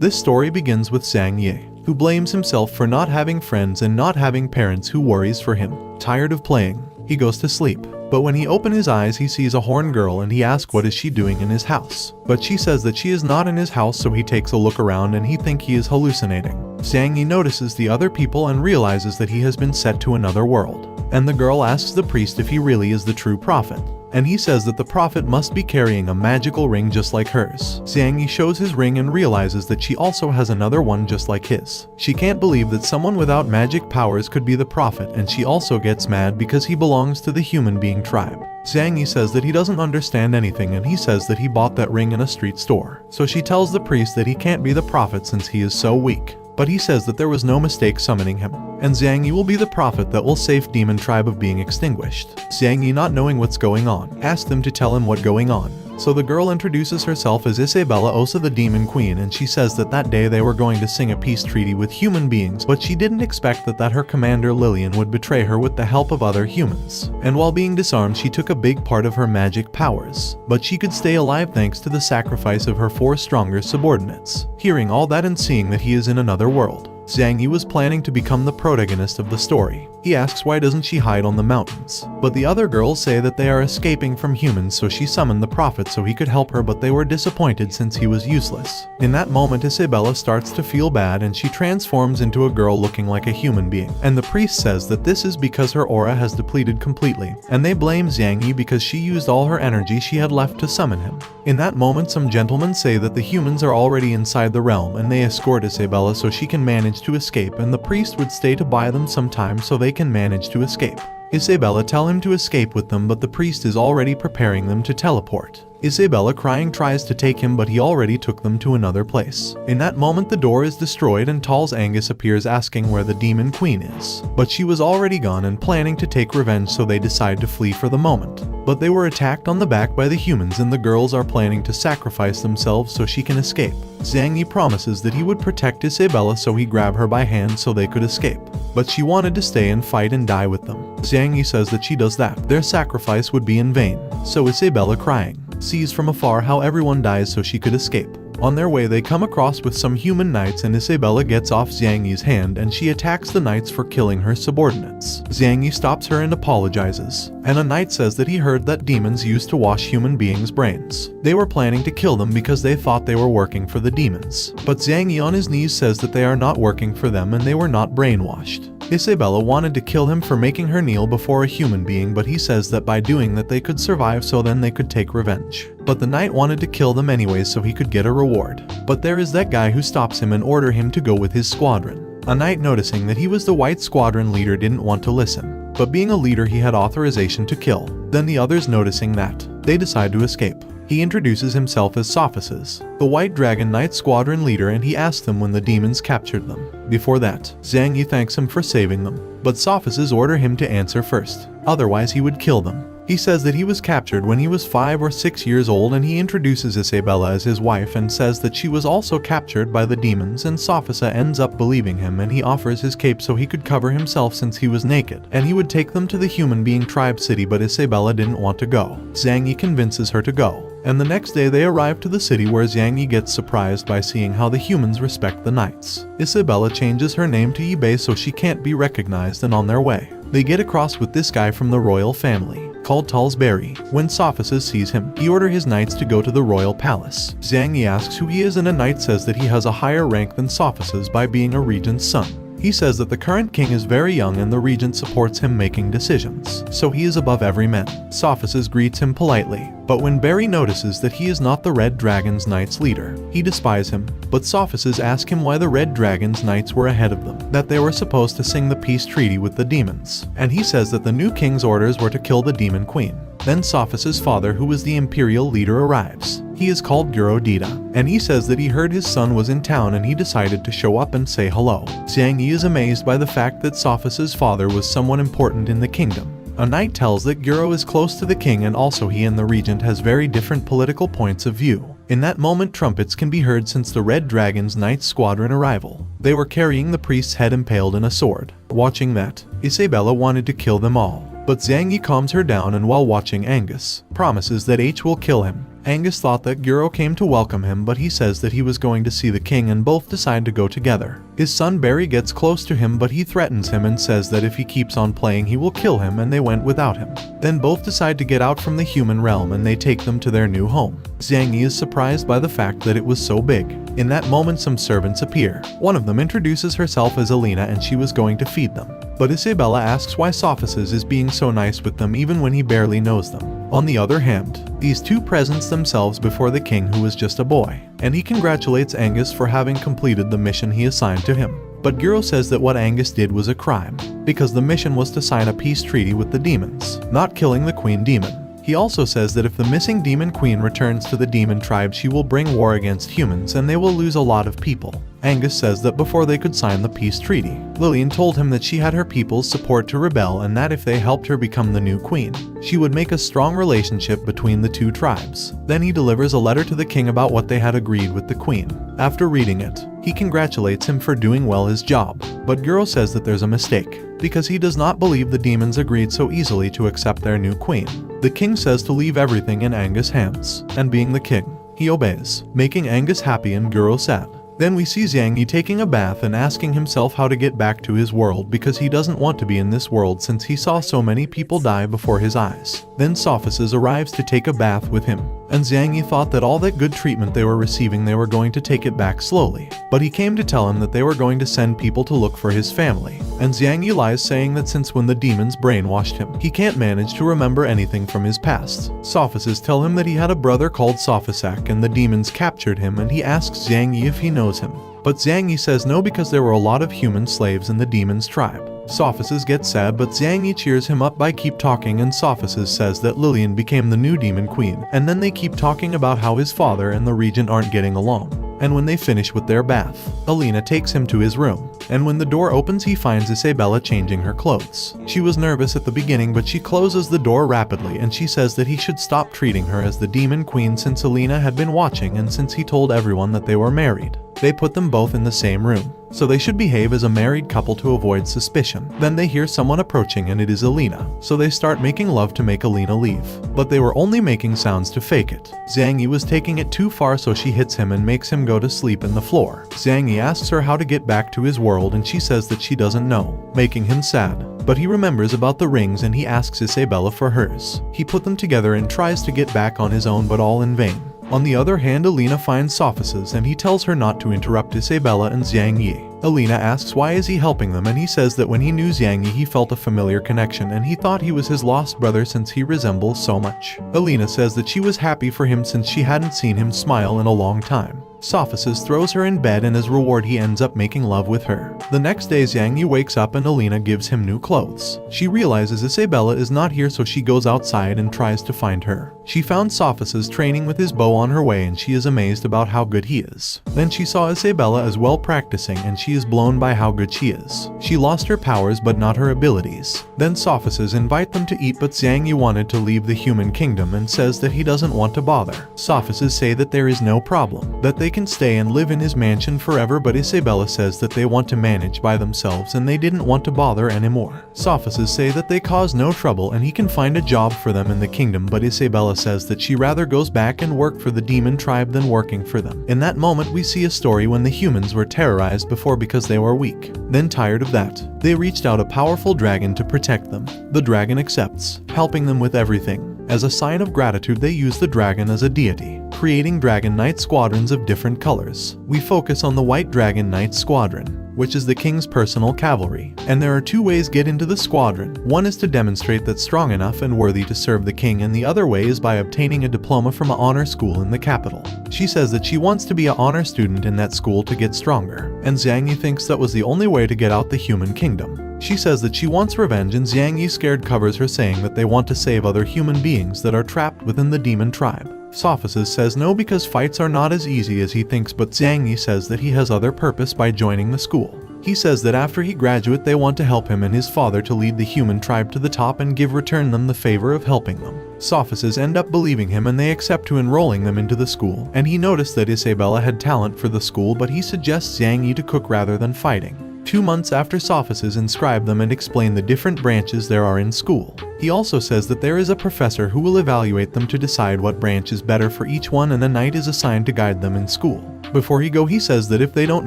This story begins with Xiang Ye, who blames himself for not having friends and not having parents who worries for him. Tired of playing, he goes to sleep. But when he opens his eyes, he sees a horn girl and he asks what is she doing in his house. But she says that she is not in his house, so he takes a look around and he thinks he is hallucinating. Xiang Ye notices the other people and realizes that he has been sent to another world. And the girl asks the priest if he really is the true prophet. And he says that the prophet must be carrying a magical ring just like hers. Xiang Ye shows his ring and realizes that she also has another one just like his. She can't believe that someone without magic powers could be the prophet, and she also gets mad because he belongs to the human being tribe. Xiang Ye says that he doesn't understand anything, and he says that he bought that ring in a street store. So she tells the priest that he can't be the prophet since he is so weak. But he says that there was no mistake summoning him, and Xiang Ye will be the prophet that will save demon tribe of being extinguished. Xiang Ye, not knowing what's going on, asked them to tell him what's going on. So the girl introduces herself as Isabella Osa, the demon queen, and she says that day they were going to sing a peace treaty with human beings, but she didn't expect that her commander Lillian would betray her with the help of other humans. And while being disarmed, she took a big part of her magic powers, but she could stay alive thanks to the sacrifice of her 4 stronger subordinates. Hearing all that and seeing that he is in another world, Xiang Ye was planning to become the protagonist of the story. He asks why doesn't she hide on the mountains, but the other girls say that they are escaping from humans, so she summoned the prophet so he could help her, but they were disappointed since he was useless. In that moment, Isabella starts to feel bad and she transforms into a girl looking like a human being, and the priest says that this is because her aura has depleted completely, and they blame Xiang Ye because she used all her energy she had left to summon him. In that moment, some gentlemen say that the humans are already inside the realm and they escort Isabella so she can manage to escape, and the priest would stay to buy them some time so they can manage to escape. Isabella tell him to escape with them, but the priest is already preparing them to teleport. Isabella, crying, tries to take him, but he already took them to another place. In that moment, the door is destroyed and Tal's Angus appears asking where the demon queen is. But she was already gone and planning to take revenge, so they decide to flee for the moment. But they were attacked on the back by the humans, and the girls are planning to sacrifice themselves so she can escape. Xiang Ye promises that he would protect Isabella, so he grabbed her by hand so they could escape. But she wanted to stay and fight and die with them. Xiang Ye says that she does that, their sacrifice would be in vain. So Isabella, crying, sees from afar how everyone dies so she could escape. On their way, they come across with some human knights, and Isabella gets off Xiang Ye's hand and she attacks the knights for killing her subordinates. Xiang Ye stops her and apologizes, and a knight says that he heard that demons used to wash human beings' brains. They were planning to kill them because they thought they were working for the demons. But Xiang Ye on his knees says that they are not working for them and they were not brainwashed. Isabella wanted to kill him for making her kneel before a human being, but he says that by doing that they could survive, so then they could take revenge. But the knight wanted to kill them anyways so he could get a reward. But there is that guy who stops him and orders him to go with his squadron. A knight, noticing that he was the white squadron leader, didn't want to listen. But being a leader, he had authorization to kill. Then the others, noticing that, they decide to escape. He introduces himself as Sophices, the White Dragon Knight squadron leader, and he asks them when the demons captured them. Before that, Xiang Ye thanks him for saving them, but Sophices order him to answer first, otherwise he would kill them. He says that he was captured when he was 5 or 6 years old, and he introduces Isabella as his wife and says that she was also captured by the demons, and Sophisa ends up believing him, and he offers his cape so he could cover himself since he was naked, and he would take them to the human being tribe city, but Isabella didn't want to go. Xiang Ye convinces her to go, and the next day they arrive to the city, where Xiang Ye gets surprised by seeing how the humans respect the knights. Isabella changes her name to Yibei so she can't be recognized, and on their way, they get across with this guy from the royal family, called Talsbury. When Sophisis sees him, he orders his knights to go to the royal palace. Xiang Ye asks who he is, and a knight says that he has a higher rank than Sophisis by being a regent's son. He says that the current king is very young and the regent supports him making decisions, so he is above every man. Sophisis greets him politely, but when Barry notices that he is not the Red Dragon's Knights leader, he despises him. But Sophisis asks him why the Red Dragon's Knights were ahead of them, that they were supposed to sing the peace treaty with the demons, and he says that the new king's orders were to kill the demon queen. Then Sophis's father, who was the imperial leader, arrives. He is called Guro Dita, and he says that he heard his son was in town and he decided to show up and say hello. Xiang Ye is amazed by the fact that Sophis's father was someone important in the kingdom. A knight tells that Guro is close to the king, and also he and the regent has very different political points of view. In that moment, trumpets can be heard since the Red Dragon's Knight squadron arrival. They were carrying the priest's head impaled in a sword. Watching that, Isabella wanted to kill them all, but Xiang Ye calms her down, and while watching, Angus promises that H will kill him, Angus thought that Guro came to welcome him, but he says that he was going to see the king and both decide to go together. His son Barry gets close to him, but he threatens him and says that if he keeps on playing he will kill him, and they went without him. Then both decide to get out from the human realm and they take them to their new home. Xiang Ye is surprised by the fact that it was so big. In that moment some servants appear. One of them introduces herself as Alina and she was going to feed them. But Isabella asks why Sophices is being so nice with them even when he barely knows them. On the other hand, these two presents themselves before the king, who is just a boy, and he congratulates Angus for having completed the mission he assigned to him. But Guro says that what Angus did was a crime, because the mission was to sign a peace treaty with the demons, not killing the queen demon. He also says that if the missing demon queen returns to the demon tribe, she will bring war against humans and they will lose a lot of people. Angus says that before they could sign the peace treaty, Lillian told him that she had her people's support to rebel and that if they helped her become the new queen, she would make a strong relationship between the two tribes. Then he delivers a letter to the king about what they had agreed with the queen. After reading it, he congratulates him for doing well his job, but Guro says that there's a mistake, because he does not believe the demons agreed so easily to accept their new queen. The king says to leave everything in Angus' hands, and being the king, he obeys, making Angus happy and Guro sad. Then we see Xiang Ye taking a bath and asking himself how to get back to his world, because he doesn't want to be in this world since he saw so many people die before his eyes. Then Sophices arrives to take a bath with him, and Xiang Ye thought that all that good treatment they were receiving they were going to take it back slowly. But he came to tell him that they were going to send people to look for his family, and Xiang Ye lies, saying that since when the demons brainwashed him, he can't manage to remember anything from his past. Sophices tell him that he had a brother called Sophisac and the demons captured him, and he asks Xiang Ye if he knows him. But Xiang Ye says no, because there were a lot of human slaves in the demons tribe. Sophices gets sad, but Xiang Ye cheers him up by keep talking, and Sophices says that Lillian became the new demon queen, and then they keep talking about how his father and the regent aren't getting along. And when they finish with their bath, Alina takes him to his room, and when the door opens he finds Isabella changing her clothes. She was nervous at the beginning, but she closes the door rapidly and she says that he should stop treating her as the demon queen since Alina had been watching and since he told everyone that they were married. They put them both in the same room, so they should behave as a married couple to avoid suspicion. Then they hear someone approaching and it is Alina, so they start making love to make Alina leave. But they were only making sounds to fake it. Xiang Ye was taking it too far, so she hits him and makes him go to sleep in the floor. Xiang Ye asks her how to get back to his world and she says that she doesn't know, making him sad. But he remembers about the rings and he asks Isabella for hers. He put them together and tries to get back on his own, but all in vain. On the other hand, Alina finds Sophices and he tells her not to interrupt Isabella and Xiang Ye. Alina asks why is he helping them, and he says that when he knew Xiang Ye he felt a familiar connection and he thought he was his lost brother since he resembles so much. Alina says that she was happy for him since she hadn't seen him smile in a long time. Sophices throws her in bed and as reward he ends up making love with her. The next day Xiang Ye wakes up and Alina gives him new clothes. She realizes Isabella is not here, so she goes outside and tries to find her. She found Sophices training with his bow on her way and she is amazed about how good he is. Then she saw Isabella as well practicing and she is blown by how good she is. She lost her powers but not her abilities. Then Sophices invite them to eat, but Xiang Ye wanted to leave the human kingdom and says that he doesn't want to bother. Sophices say that there is no problem, that they can stay and live in his mansion forever, but Isabella says that they want to manage by themselves and they didn't want to bother anymore. Sophices say that they cause no trouble and he can find a job for them in the kingdom, but Isabella says that she rather goes back and work for the demon tribe than working for them. In that moment we see a story when the humans were terrorized before because they were weak. Then tired of that, they reached out a powerful dragon to protect them. The dragon accepts, helping them with everything. As a sign of gratitude they use the dragon as a deity, creating Dragon Knight squadrons of different colors. We focus on the White Dragon Knight Squadron, which is the king's personal cavalry, and there are two ways get into the squadron. One is to demonstrate that's strong enough and worthy to serve the king, and the other way is by obtaining a diploma from an honor school in the capital. She says that she wants to be an honor student in that school to get stronger, and Xiang Ye thinks that was the only way to get out the human kingdom. She says that she wants revenge, and Xiang Ye scared covers her, saying that they want to save other human beings that are trapped within the demon tribe. Sophices says no because fights are not as easy as he thinks, but Xiang Ye says that he has other purpose by joining the school. He says that after he graduates they want to help him and his father to lead the human tribe to the top and return them the favor of helping them. Sophices end up believing him and they accept to enrolling them into the school, and he noticed that Isabella had talent for the school, but he suggests Xiang Ye to cook rather than fighting. 2 months after Sophists inscribe them and explain the different branches there are in school. He also says that there is a professor who will evaluate them to decide what branch is better for each one, and a knight is assigned to guide them in school. Before he go, he says that if they don't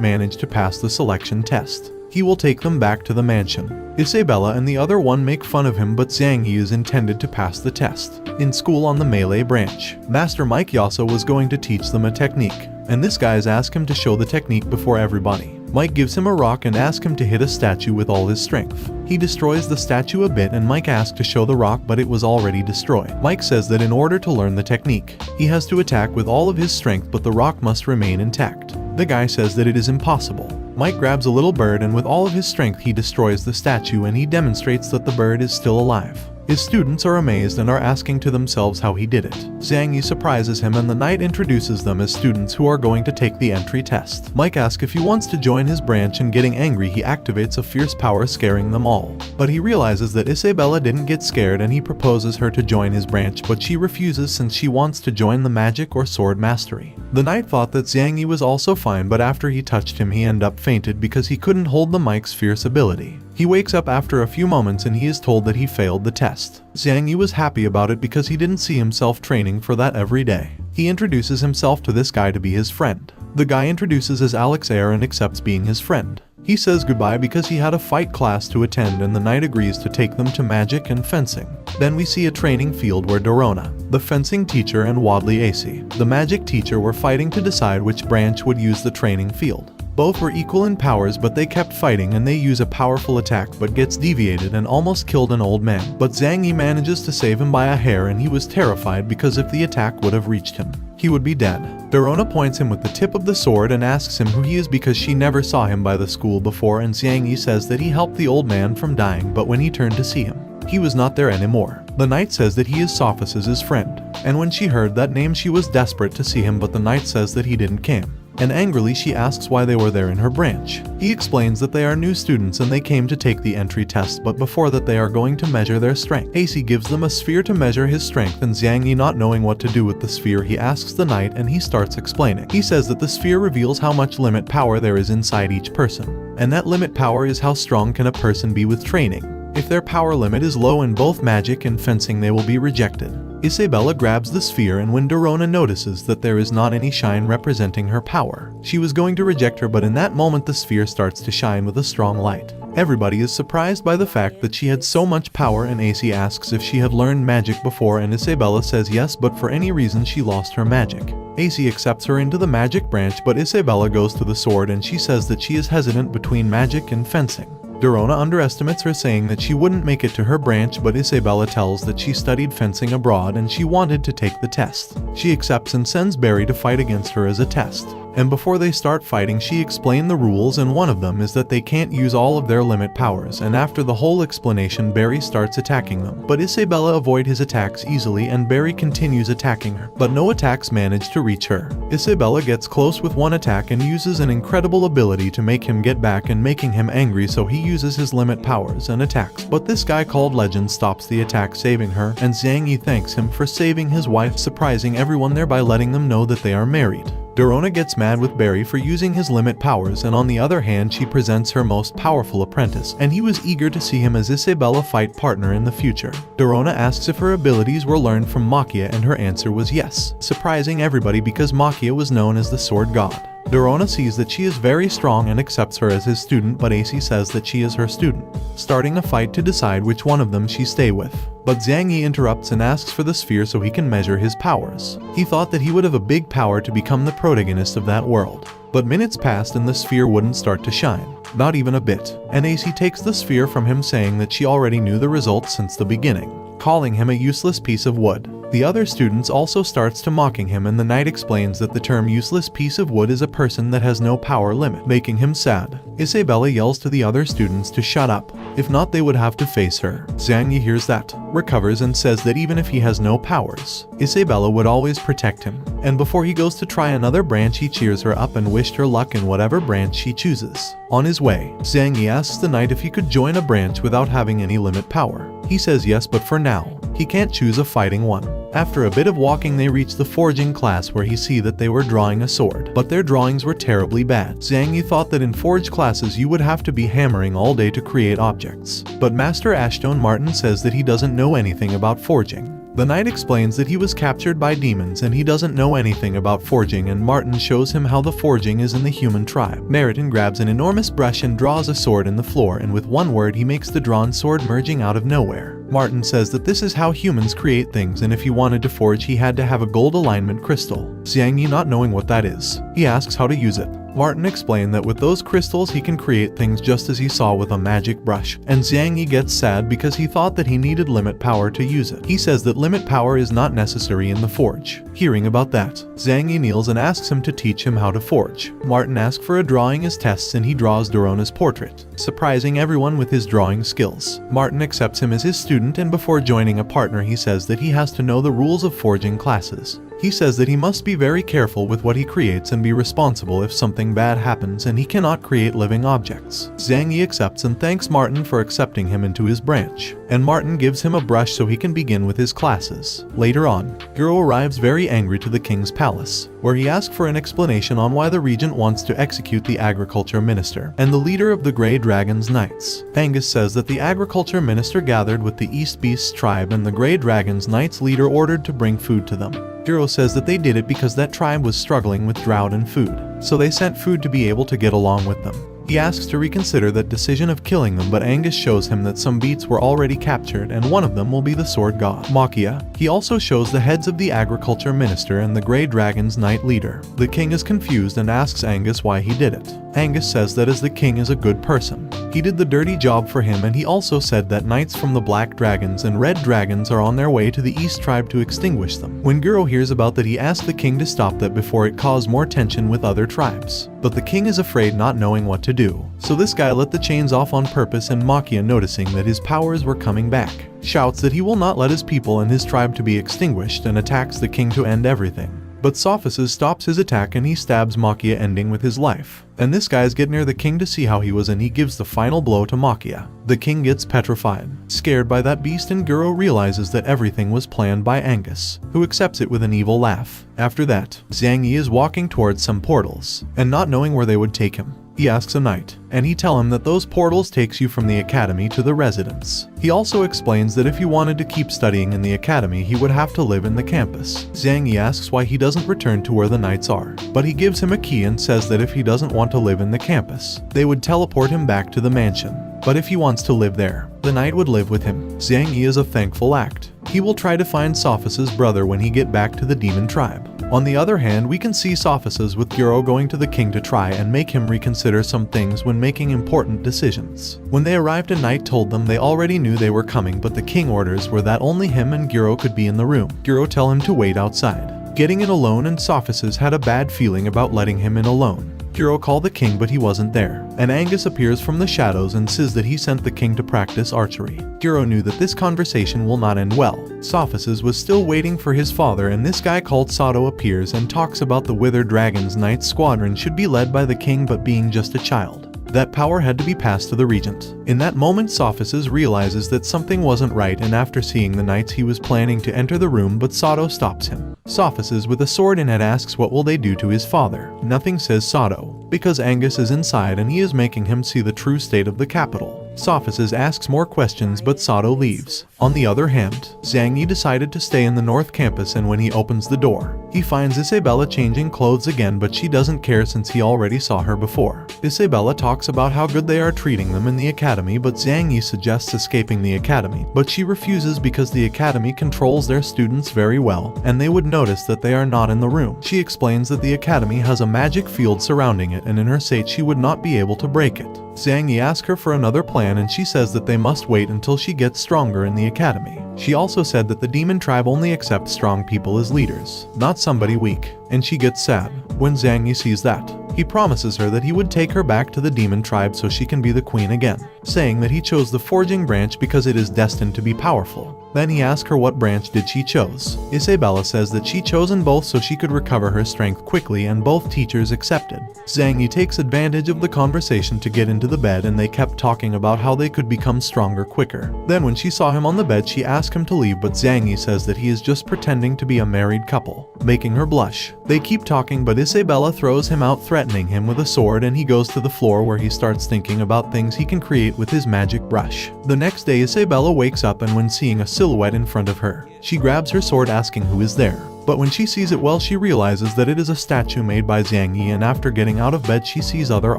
manage to pass the selection test, he will take them back to the mansion. Isabella and the other one make fun of him, but Xiang Ye is intended to pass the test. In school on the melee branch, Master Mike Yasa was going to teach them a technique, and this guys ask him to show the technique before everybody. Mike gives him a rock and asks him to hit a statue with all his strength. He destroys the statue a bit and Mike asks to show the rock, but it was already destroyed. Mike says that in order to learn the technique, he has to attack with all of his strength, but the rock must remain intact. The guy says that it is impossible. Mike grabs a little bird and with all of his strength he destroys the statue, and he demonstrates that the bird is still alive. His students are amazed and are asking to themselves how he did it. Xiang Ye surprises him and the knight introduces them as students who are going to take the entry test. Mike asks if he wants to join his branch, and getting angry he activates a fierce power, scaring them all. But he realizes that Isabella didn't get scared and he proposes her to join his branch, but she refuses since she wants to join the magic or sword mastery. The knight thought that Xiang Ye was also fine, but after he touched him he ended up fainted because he couldn't hold the Mike's fierce ability. He wakes up after a few moments and he is told that he failed the test. Xiang Ye was happy about it because he didn't see himself training for that every day. He introduces himself to this guy to be his friend. The guy introduces as Alex Air and accepts being his friend. He says goodbye because he had a fight class to attend, and the knight agrees to take them to magic and fencing. Then we see a training field where Dorona, the fencing teacher, and Wadley Ac, the magic teacher, were fighting to decide which branch would use the training field. Both were equal in powers, but they kept fighting and they use a powerful attack but gets deviated and almost killed an old man. But Xiang Ye manages to save him by a hair, and he was terrified because if the attack would have reached him, he would be dead. Dorona points him with the tip of the sword and asks him who he is because she never saw him by the school before, and Xiang Ye says that he helped the old man from dying, but when he turned to see him, he was not there anymore. The knight says that he is Sophists' friend, and when she heard that name she was desperate to see him, but the knight says that he didn't come. And angrily she asks why they were there in her branch. He explains that they are new students and they came to take the entry test, but before that they are going to measure their strength. AC gives them a sphere to measure his strength, and Xiang Ye, not knowing what to do with the sphere, he asks the knight and he starts explaining. He says that the sphere reveals how much limit power there is inside each person, and that limit power is how strong can a person be with training. If their power limit is low in both magic and fencing, they will be rejected. Isabella grabs the sphere, and when Dorona notices that there is not any shine representing her power, she was going to reject her, but in that moment the sphere starts to shine with a strong light. Everybody is surprised by the fact that she had so much power, and AC asks if she had learned magic before, and Isabella says yes, but for any reason she lost her magic. AC accepts her into the magic branch, but Isabella goes to the sword and she says that she is hesitant between magic and fencing. Dorona underestimates her, saying that she wouldn't make it to her branch, but Isabella tells that she studied fencing abroad and she wanted to take the test. She accepts and sends Barry to fight against her as a test. And before they start fighting, she explained the rules, and one of them is that they can't use all of their limit powers, and after the whole explanation Barry starts attacking them. But Isabella avoids his attacks easily and Barry continues attacking her, but no attacks manage to reach her. Isabella gets close with one attack and uses an incredible ability to make him get back and making him angry, so he uses his limit powers and attacks. But this guy called Legend stops the attack, saving her, and Xiang Ye thanks him for saving his wife, surprising everyone there by letting them know that they are married. Dorona gets mad with Barry for using his limit powers, and on the other hand she presents her most powerful apprentice, and he was eager to see him as Isabella fight partner in the future. Dorona asks if her abilities were learned from Makia, and her answer was yes, surprising everybody because Makia was known as the sword god. Dorona sees that she is very strong and accepts her as his student, but AC says that she is her student, starting a fight to decide which one of them she stay with. But Xiang Ye interrupts and asks for the sphere so he can measure his powers. He thought that he would have a big power to become the protagonist of that world. But minutes passed and the sphere wouldn't start to shine, not even a bit, and AC takes the sphere from him, saying that she already knew the results since the beginning, calling him a useless piece of wood. The other students also starts to mocking him, and the knight explains that the term useless piece of wood is a person that has no power limit, making him sad. Isabella yells to the other students to shut up, if not they would have to face her. Xiang Ye hears that, recovers and says that even if he has no powers, Isabella would always protect him. And before he goes to try another branch he cheers her up and wished her luck in whatever branch she chooses. On his way, Xiang Ye asks the knight if he could join a branch without having any limit power. He says yes, but for now, He can't choose a fighting one. After a bit of walking they reach the forging class where he see that they were drawing a sword, but their drawings were terribly bad. Xiang Ye thought that in forge classes you would have to be hammering all day to create objects, but Master Ashton Martin says that he doesn't know anything about forging. The knight explains that he was captured by demons and he doesn't know anything about forging, and Martin shows him how the forging is in the human tribe. Meriton grabs an enormous brush and draws a sword in the floor, and with one word he makes the drawn sword merging out of nowhere. Martin says that this is how humans create things, and if he wanted to forge he had to have a gold alignment crystal. Xiang Ye, not knowing what that is, he asks how to use it. Martin explained that with those crystals he can create things just as he saw with a magic brush, and Xiang Ye gets sad because he thought that he needed limit power to use it. He says that limit power is not necessary in the forge. Hearing about that, Xiang Ye kneels and asks him to teach him how to forge. Martin asks for a drawing as tests and he draws Dorona's portrait, surprising everyone with his drawing skills. Martin accepts him as his student, and before joining a partner he says that he has to know the rules of forging classes. He says that he must be very careful with what he creates and be responsible if something bad happens, and he cannot create living objects. Xiang Ye accepts and thanks Martin for accepting him into his branch, and Martin gives him a brush so he can begin with his classes. Later on, Guro arrives very angry to the king's palace, where he asks for an explanation on why the regent wants to execute the agriculture minister and the leader of the Grey Dragon's Knights. Angus says that the agriculture minister gathered with the East Beast's tribe and the Grey Dragon's Knights leader ordered to bring food to them. Guro says that they did it because that tribe was struggling with drought and food, so they sent food to be able to get along with them. He asks to reconsider that decision of killing them, but Angus shows him that some beasts were already captured and one of them will be the sword god, Makia. He also shows the heads of the agriculture minister and the Grey Dragon's Knight leader. The king is confused and asks Angus why he did it. Angus says that as the king is a good person, he did the dirty job for him, and he also said that knights from the Black Dragons and Red Dragons are on their way to the East tribe to extinguish them. When Guro hears about that he asks the king to stop that before it caused more tension with other tribes. But the king is afraid, not knowing what to do. So this guy let the chains off on purpose, and Makia, noticing that his powers were coming back, shouts that he will not let his people and his tribe to be extinguished and attacks the king to end everything. But Sophices stops his attack and he stabs Makia, ending with his life. And this guys get near the king to see how he was, and he gives the final blow to Makia. The king gets petrified, scared by that beast, and Guro realizes that everything was planned by Angus, who accepts it with an evil laugh. After that, Xiang Ye is walking towards some portals, and not knowing where they would take him, he asks a knight, and he tell him that those portals takes you from the academy to the residence. He also explains that if he wanted to keep studying in the academy he would have to live in the campus. Xiang Ye asks why he doesn't return to where the knights are, but he gives him a key and says that if he doesn't want to live in the campus, they would teleport him back to the mansion. But if he wants to live there, the knight would live with him. Xiang Ye is a thankful act. He will try to find Sophices' brother when he get back to the demon tribe. On the other hand, we can see Sophices with Guro going to the king to try and make him reconsider some things when making important decisions. When they arrived, a knight told them they already knew they were coming, but the king orders were that only him and Guro could be in the room. Guro tell him to wait outside, getting in alone, and Sophices had a bad feeling about letting him in alone. Guro called the king, but he wasn't there, and Angus appears from the shadows and says that he sent the king to practice archery. Guro knew that this conversation will not end well. Sophices was still waiting for his father, and this guy called Sato appears and talks about the Withered Dragon's Knight squadron should be led by the king, but being just a child, that power had to be passed to the regent. In that moment, Sophices realizes that something wasn't right, and after seeing the knights he was planning to enter the room, but Sato stops him. Sophices with a sword in it asks what will they do to his father. Nothing, says Sato, because Angus is inside and he is making him see the true state of the capital. Sophices asks more questions, but Sato leaves. On the other hand, Xiang Ye decided to stay in the North Campus, and when he opens the door, he finds Isabella changing clothes again, but she doesn't care since he already saw her before. Isabella talks about how good they are treating them in the academy, but Xiang Ye suggests escaping the academy, but she refuses because the academy controls their students very well, and they would notice that they are not in the room. She explains that the academy has a magic field surrounding it, and in her state she would not be able to break it. Xiang Ye asks her for another plan, and she says that they must wait until she gets stronger in the academy. She also said that the demon tribe only accepts strong people as leaders, not somebody weak, and she gets sad when Xiang Ye sees that. He promises her that he would take her back to the demon tribe so she can be the queen again, saying that he chose the forging branch because it is destined to be powerful. Then he asks her what branch did she chose. Isabella says that she chosen both so she could recover her strength quickly, and both teachers accepted. Xiang Ye takes advantage of the conversation to get into the bed, and they kept talking about how they could become stronger quicker. Then when she saw him on the bed, she asked him to leave, but Xiang Ye says that he is just pretending to be a married couple, making her blush. They keep talking, but Isabella throws him out, threatening him with a sword, and he goes to the floor where he starts thinking about things he can create with his magic brush. The next day, Isabella wakes up, and when seeing a silhouette in front of her, she grabs her sword asking who is there. But when she sees it, well, she realizes that it is a statue made by Xiang Ye, and after getting out of bed she sees other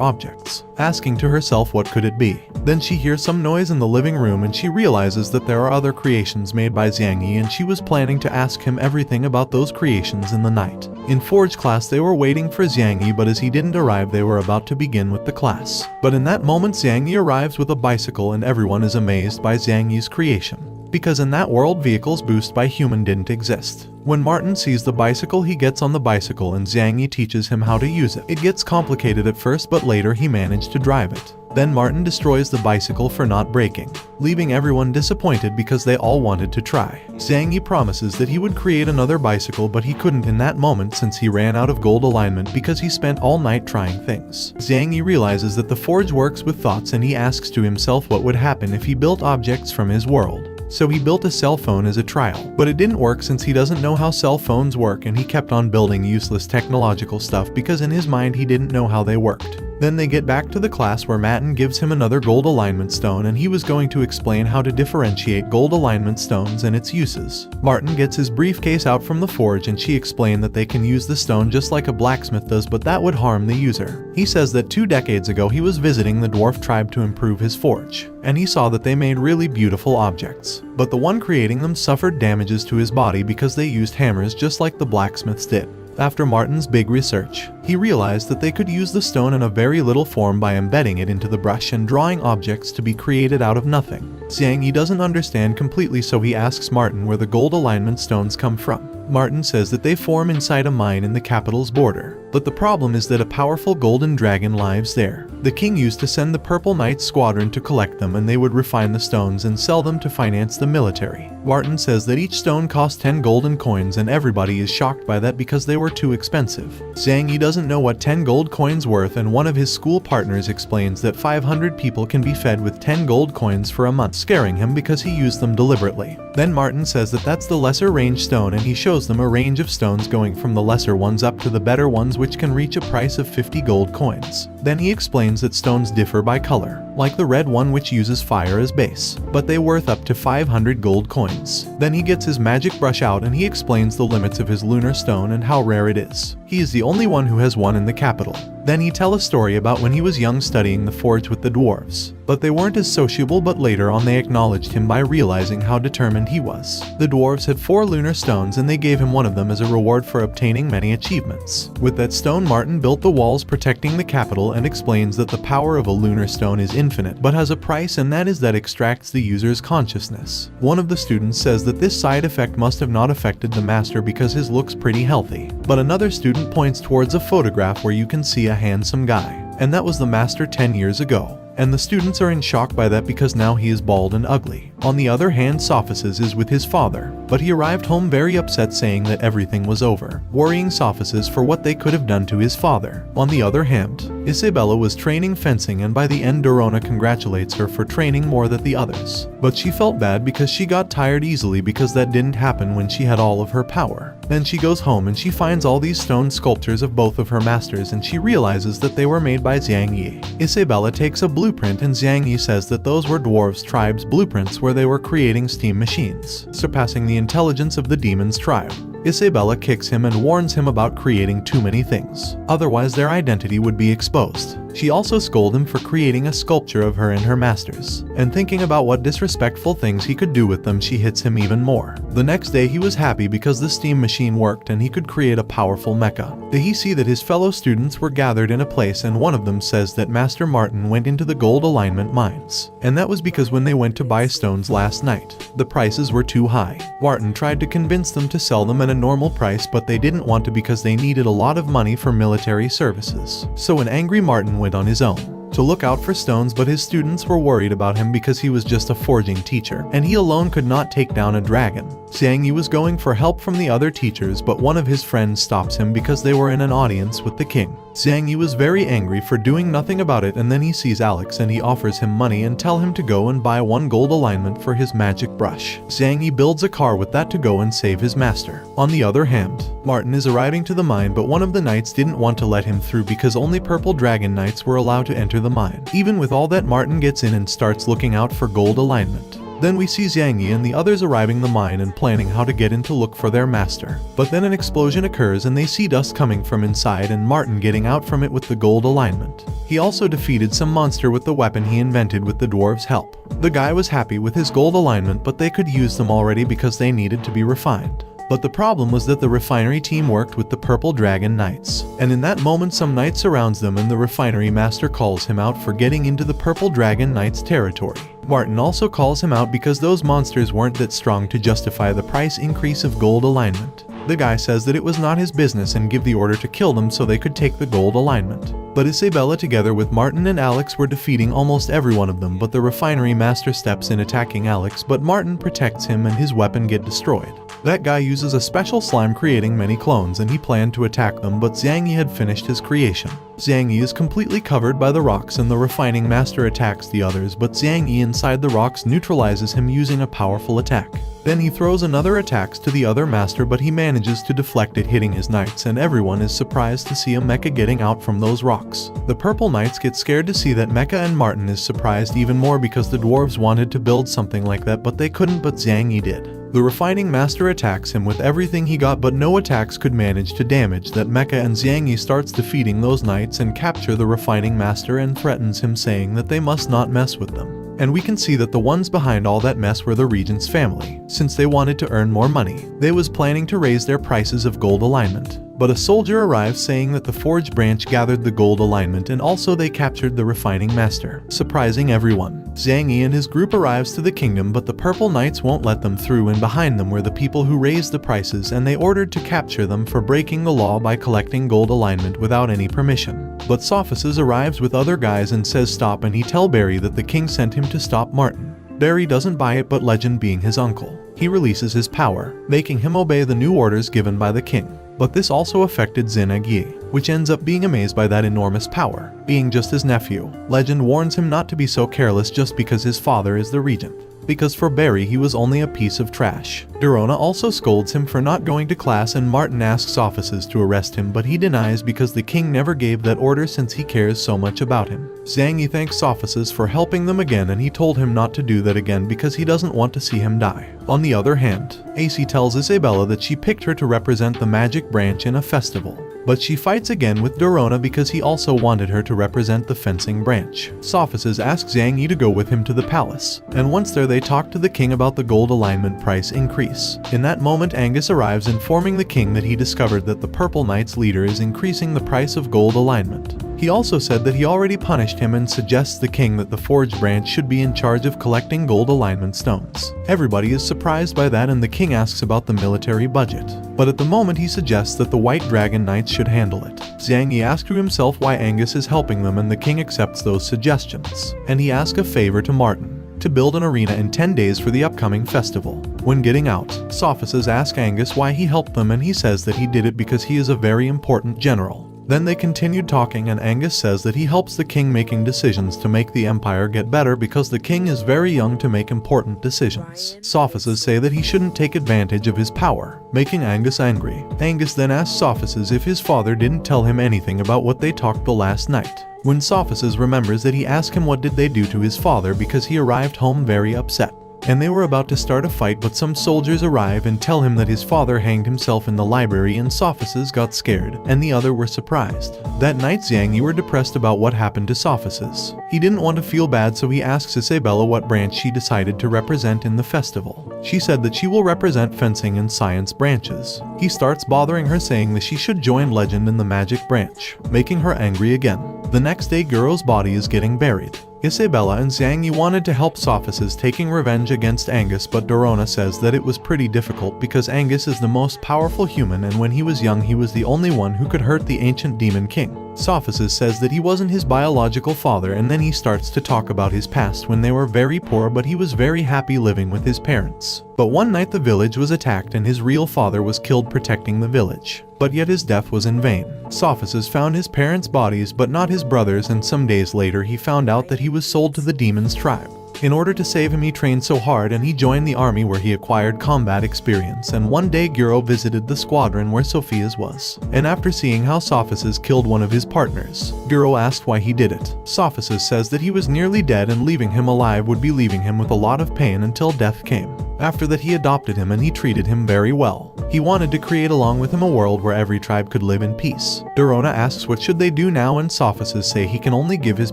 objects, asking to herself what could it be. Then she hears some noise in the living room, and she realizes that there are other creations made by Xiang Ye, and she was planning to ask him everything about those creations in the night. In Forge class they were waiting for Xiang Ye, but as he didn't arrive they were about to begin with the class. But in that moment Xiang Ye arrives with a bicycle, and everyone is amazed by Xiang Ye's creation, because in that world vehicles boosted by human didn't exist. When Martin sees the bicycle, he gets on the bicycle and Xiang Ye teaches him how to use it. It gets complicated at first, but later he managed to drive it. Then Martin destroys the bicycle for not breaking, leaving everyone disappointed because they all wanted to try. Xiang Ye promises that he would create another bicycle, but he couldn't in that moment since he ran out of gold alignment because he spent all night trying things. Xiang Ye realizes that the forge works with thoughts, and he asks to himself what would happen if he built objects from his world. So he built a cell phone as a trial, but it didn't work since he doesn't know how cell phones work, and he kept on building useless technological stuff because in his mind he didn't know how they worked. Then they get back to the class where Matin gives him another gold alignment stone, and he was going to explain how to differentiate gold alignment stones and its uses. Martin gets his briefcase out from the forge, and she explained that they can use the stone just like a blacksmith does, but that would harm the user. He says that 2 decades ago he was visiting the dwarf tribe to improve his forge, and he saw that they made really beautiful objects, but the one creating them suffered damages to his body because they used hammers just like the blacksmiths did. After Martin's big research, he realized that they could use the stone in a very little form by embedding it into the brush and drawing objects to be created out of nothing. Xiang Ye doesn't understand completely, so he asks Martin where the gold alignment stones come from. Martin says that they form inside a mine in the capital's border, but the problem is that a powerful golden dragon lives there. The king used to send the Purple Knight Squadron to collect them, and they would refine the stones and sell them to finance the military. Martin says that each stone cost 10 golden coins, and everybody is shocked by that because they were too expensive. Xiang Ye doesn't know what 10 gold coins worth, and one of his school partners explains that 500 people can be fed with 10 gold coins for a month, scaring him because he used them deliberately. Then Martin says that that's the lesser range stone, and he shows them a range of stones going from the lesser ones up to the better ones, which can reach a price of 50 gold coins. Then he explains that stones differ by color, like the red one which uses fire as base, but they worth up to 500 gold coins. Then he gets his magic brush out and he explains the limits of his lunar stone and how rare it is. He is the only one who has one in the capital. Then he tells a story about when he was young studying the forge with the dwarves, but they weren't as sociable, but later on they acknowledged him by realizing how determined he was. The dwarves had 4 lunar stones and they gave him one of them as a reward for obtaining many achievements. With that stone, Martin built the walls protecting the capital and explains that the power of a lunar stone is infinite but has a price, and that is that extracts the user's consciousness. One of the students says that this side effect must have not affected the master because his looks pretty healthy, but another student points towards a photograph where you can see a handsome guy, and that was the master 10 years ago. And the students are in shock by that because now he is bald and ugly. On the other hand, Sophices is with his father, but he arrived home very upset, saying that everything was over, worrying Sophices for what they could have done to his father. On the other hand, Isabella was training fencing, and by the end Dorona congratulates her for training more than the others. But she felt bad because she got tired easily because that didn't happen when she had all of her power. Then she goes home and she finds all these stone sculptures of both of her masters, and she realizes that they were made by Xiang Ye. Isabella takes a blueprint and Xiang Ye says that those were dwarves' tribes' blueprints where they were creating steam machines, surpassing the intelligence of the demon's tribe. Isabella kicks him and warns him about creating too many things, otherwise their identity would be exposed. She also scolds him for creating a sculpture of her and her masters, and thinking about what disrespectful things he could do with them, she hits him even more. The next day he was happy because the steam machine worked and he could create a powerful mecha. Then he see that his fellow students were gathered in a place, and one of them says that Master Martin went into the gold alignment mines, and that was because when they went to buy stones last night, the prices were too high. Martin tried to convince them to sell them at a normal price, but they didn't want to because they needed a lot of money for military services. So an angry Martin went on his own. to look out for stones, but his students were worried about him because he was just a forging teacher, and he alone could not take down a dragon. Xiang Ye was going for help from the other teachers, but one of his friends stops him because they were in an audience with the king. Xiang Ye was very angry for doing nothing about it, and then he sees Alex and he offers him money and tell him to go and buy 1 gold alignment for his magic brush. Xiang Ye builds a car with that to go and save his master. On the other hand, Martin is arriving to the mine, but one of the knights didn't want to let him through because only purple dragon knights were allowed to enter the mine. Even with all that, Martin gets in and starts looking out for gold alignment. Then we see Xiang Ye and the others arriving the mine and planning how to get in to look for their master. But then an explosion occurs and they see dust coming from inside and Martin getting out from it with the gold alignment. He also defeated some monster with the weapon he invented with the dwarves' help. The guy was happy with his gold alignment, but they could use them already because they needed to be refined. But the problem was that the refinery team worked with the Purple Dragon Knights. And in that moment some knight surrounds them and the refinery master calls him out for getting into the Purple Dragon Knights territory. Martin also calls him out because those monsters weren't that strong to justify the price increase of gold alignment. The guy says that it was not his business and give the order to kill them so they could take the gold alignment. But Isabella together with Martin and Alex were defeating almost every one of them, but the refinery master steps in attacking Alex, but Martin protects him and his weapon get destroyed. That guy uses a special slime creating many clones and he planned to attack them, but Xiang Ye had finished his creation. Xiang Ye is completely covered by the rocks and the refining master attacks the others, but Xiang Ye inside the rocks neutralizes him using a powerful attack. Then he throws another attacks to the other master, but he manages to deflect it, hitting his knights, and everyone is surprised to see a mecha getting out from those rocks. The purple knights get scared to see that mecha, and Martin is surprised even more because the dwarves wanted to build something like that but they couldn't, but Xiang Ye did. The refining master attacks him with everything he got, but no attacks could manage to damage that mecha, and Xiang Ye starts defeating those knights and capture the refining master and threatens him, saying that they must not mess with them. And we can see that the ones behind all that mess were the regent's family. Since they wanted to earn more money, they was planning to raise their prices of gold alignment. But a soldier arrives saying that the forge branch gathered the gold alignment and also they captured the refining master, surprising everyone. Xiang Ye and his group arrives to the kingdom, but the purple knights won't let them through, and behind them were the people who raised the prices, and they ordered to capture them for breaking the law by collecting gold alignment without any permission. But Sophists arrives with other guys and says stop, and he tell Barry that the king sent him to stop Martin. Barry doesn't buy it, but Legend, being his uncle, he releases his power, making him obey the new orders given by the king. But this also affected Xiang Ye, which ends up being amazed by that enormous power. Being just his nephew, Legend warns him not to be so careless just because his father is the regent, because for Barry he was only a piece of trash. Dorona also scolds him for not going to class, and Martin asks officers to arrest him, but he denies because the king never gave that order since he cares so much about him. Xiang Ye thanks officers for helping them again, and he told him not to do that again because he doesn't want to see him die. On the other hand, AC tells Isabella that she picked her to represent the magic branch in a festival. But she fights again with Dorona because he also wanted her to represent the fencing branch. Sophists asks Xiang Ye to go with him to the palace, and once there they talk to the king about the gold alignment price increase. In that moment Angus arrives, informing the king that he discovered that the Purple Knight's leader is increasing the price of gold alignment. He also said that he already punished him and suggests the king that the forge branch should be in charge of collecting gold alignment stones. Everybody is surprised by that, and the king asks about the military budget. But at the moment he suggests that the White Dragon Knights should handle it. Xiang Ye asks to himself why Angus is helping them, and the king accepts those suggestions. And he asks a favor to Martin, to build an arena in 10 days for the upcoming festival. When getting out, Sophists ask Angus why he helped them, and he says that he did it because he is a very important general. Then they continued talking, and Angus says that he helps the king making decisions to make the empire get better because the king is very young to make important decisions. Sophists say that he shouldn't take advantage of his power, making Angus angry. Angus then asks Sophists if his father didn't tell him anything about what they talked the last night. When Sophists remembers that, he asks him what did they do to his father because he arrived home very upset. And they were about to start a fight, but some soldiers arrive and tell him that his father hanged himself in the library, and Sophists got scared, and the other were surprised. That night Xiang Ye were depressed about what happened to Sophists. He didn't want to feel bad, so he asks Isabella what branch she decided to represent in the festival. She said that she will represent fencing and science branches. He starts bothering her, saying that she should join Legend in the magic branch, making her angry again. The next day Guro's body is getting buried. Isabella and Xiang Ye wanted to help Sophists taking revenge against Angus, but Dorona says that it was pretty difficult because Angus is the most powerful human, and when he was young he was the only one who could hurt the ancient demon king. Sophices says that he wasn't his biological father, and then he starts to talk about his past when they were very poor, but he was very happy living with his parents. But one night the village was attacked and his real father was killed protecting the village. But yet his death was in vain. Sophices found his parents' bodies but not his brothers, and some days later he found out that he was sold to the demon's tribe. In order to save him, he trained so hard and he joined the army where he acquired combat experience, and one day Guro visited the squadron where Sophia's was. And after seeing how Sophices killed one of his partners, Guro asked why he did it. Sophices says that he was nearly dead and leaving him alive would be leaving him with a lot of pain until death came. After that he adopted him and he treated him very well. He wanted to create along with him a world where every tribe could live in peace. Dorona asks what should they do now, and Sophices say he can only give his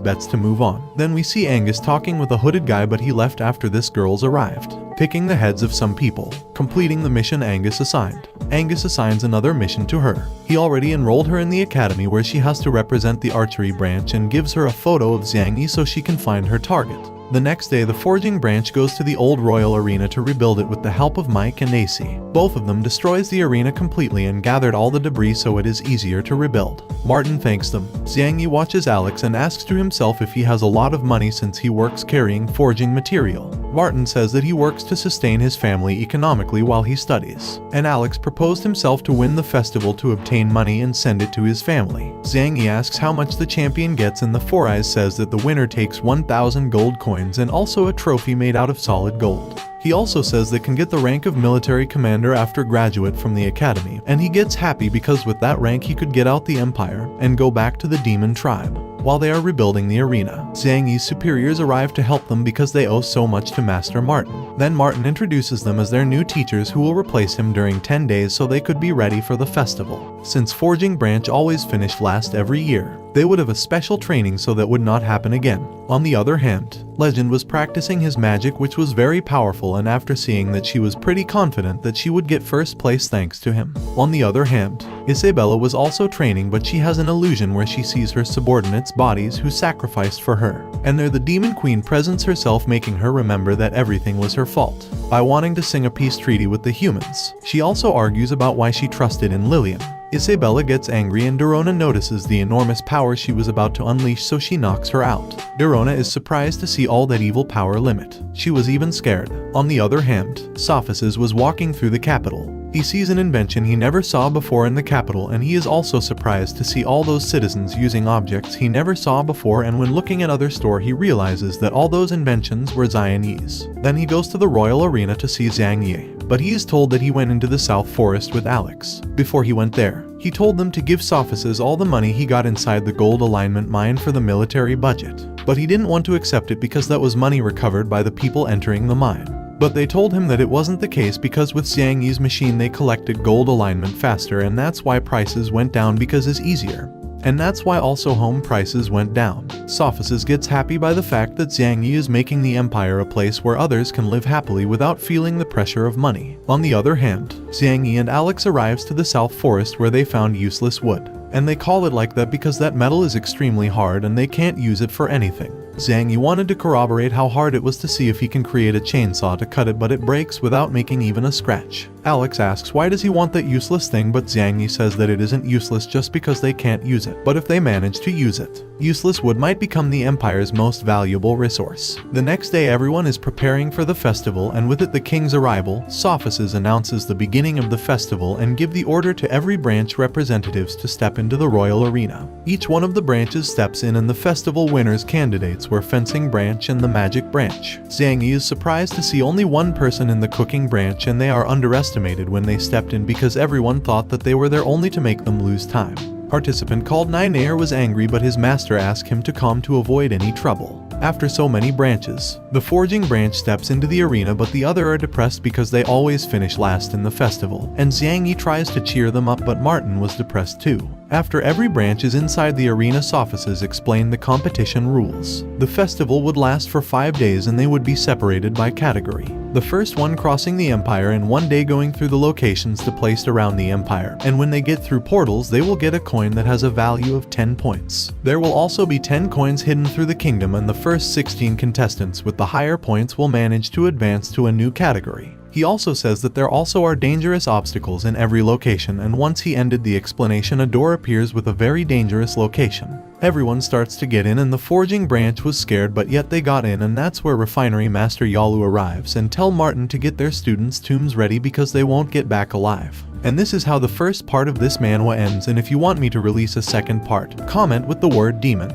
bets to move on. Then we see Angus talking with a hooded guy, but he left after this girl's arrived, picking the heads of some people, completing the mission Angus assigned. Angus assigns another mission to her. He already enrolled her in the academy where she has to represent the archery branch, and gives her a photo of Xiang Ye so she can find her target. The next day, the forging branch goes to the old royal arena to rebuild it with the help of Mike and AC. Both of them destroys the arena completely and gathered all the debris so it is easier to rebuild. Martin thanks them. Xiang Ye watches Alex and asks to himself if he has a lot of money since he works carrying forging material. Martin says that he works to sustain his family economically while he studies. And Alex proposed himself to win the festival to obtain money and send it to his family. Xiang Ye asks how much the champion gets, and the Four Eyes says that the winner takes 1,000 gold coins and also a trophy made out of solid gold. He also says they can get the rank of military commander after graduate from the academy, and he gets happy because with that rank he could get out the empire and go back to the demon tribe. While they are rebuilding the arena, Xiang Ye's superiors arrive to help them because they owe so much to Master Martin. Then Martin introduces them as their new teachers who will replace him during 10 days so they could be ready for the festival. Since Forging Branch always finished last every year, they would have a special training so that would not happen again. On the other hand, Legend was practicing his magic, which was very powerful, and after seeing that, she was pretty confident that she would get first place thanks to him. On the other hand, Isabella was also training, but she has an illusion where she sees her subordinates' bodies who sacrificed for her, and there the demon queen presents herself, making her remember that everything was her fault by wanting to sing a peace treaty with the humans. She also argues about why she trusted in Lillian. Isabella gets angry and Dorona notices the enormous power she was about to unleash, so she knocks her out. Dorona is surprised to see all that evil power limit. She was even scared. On the other hand, Sophices was walking through the capital. He sees an invention he never saw before in the capital, and he is also surprised to see all those citizens using objects he never saw before, and when looking at other store he realizes that all those inventions were Xiang Ye's. Then he goes to the royal arena to see Xiang Ye, but he is told that he went into the South Forest with Alex. Before he went there, he told them to give Sophices all the money he got inside the gold alignment mine for the military budget, but he didn't want to accept it because that was money recovered by the people entering the mine. But they told him that it wasn't the case because with Xiang Ye's machine they collected gold alignment faster, and that's why prices went down because it's easier. And that's why also home prices went down. Sophices gets happy by the fact that Xiang Ye is making the empire a place where others can live happily without feeling the pressure of money. On the other hand, Xiang Ye and Alex arrives to the South Forest where they found useless wood. And they call it like that because that metal is extremely hard and they can't use it for anything. Xiang Ye wanted to corroborate how hard it was to see if he can create a chainsaw to cut it, but it breaks without making even a scratch. Alex asks why does he want that useless thing, but Xiang Ye says that it isn't useless just because they can't use it, but if they manage to use it, useless wood might become the empire's most valuable resource. The next day everyone is preparing for the festival, and with it the king's arrival, Sophices announces the beginning of the festival and give the order to every branch representatives to step into the royal arena. Each one of the branches steps in, and the festival winners candidates were Fencing Branch and the Magic Branch. Xiang Ye is surprised to see only one person in the Cooking Branch, and they are underestimated when they stepped in because everyone thought that they were there only to make them lose time. Participant called Ninair was angry, but his master asked him to calm to avoid any trouble. After so many branches, the Forging Branch steps into the arena, but the other are depressed because they always finish last in the festival, and Xiang Ye tries to cheer them up, but Martin was depressed too. After every branch is inside the arena, Sophices explained the competition rules. The festival would last for 5 days and they would be separated by category. The first one crossing the empire in 1 day, going through the locations placed around the empire, and when they get through portals they will get a coin that has a value of 10 points. There will also be 10 coins hidden through the kingdom, and the first 16 contestants with the higher points will manage to advance to a new category. He He also says that there also are dangerous obstacles in every location, and once he ended the explanation, a door appears with a very dangerous location. Everyone starts to get in and the forging branch was scared, but yet they got in, and that's where Refinery Master Yalu arrives and tell Martin to get their students' tombs ready because they won't get back alive. And this is how the first part of this manhwa ends, and if you want me to release a second part, comment with the word demon.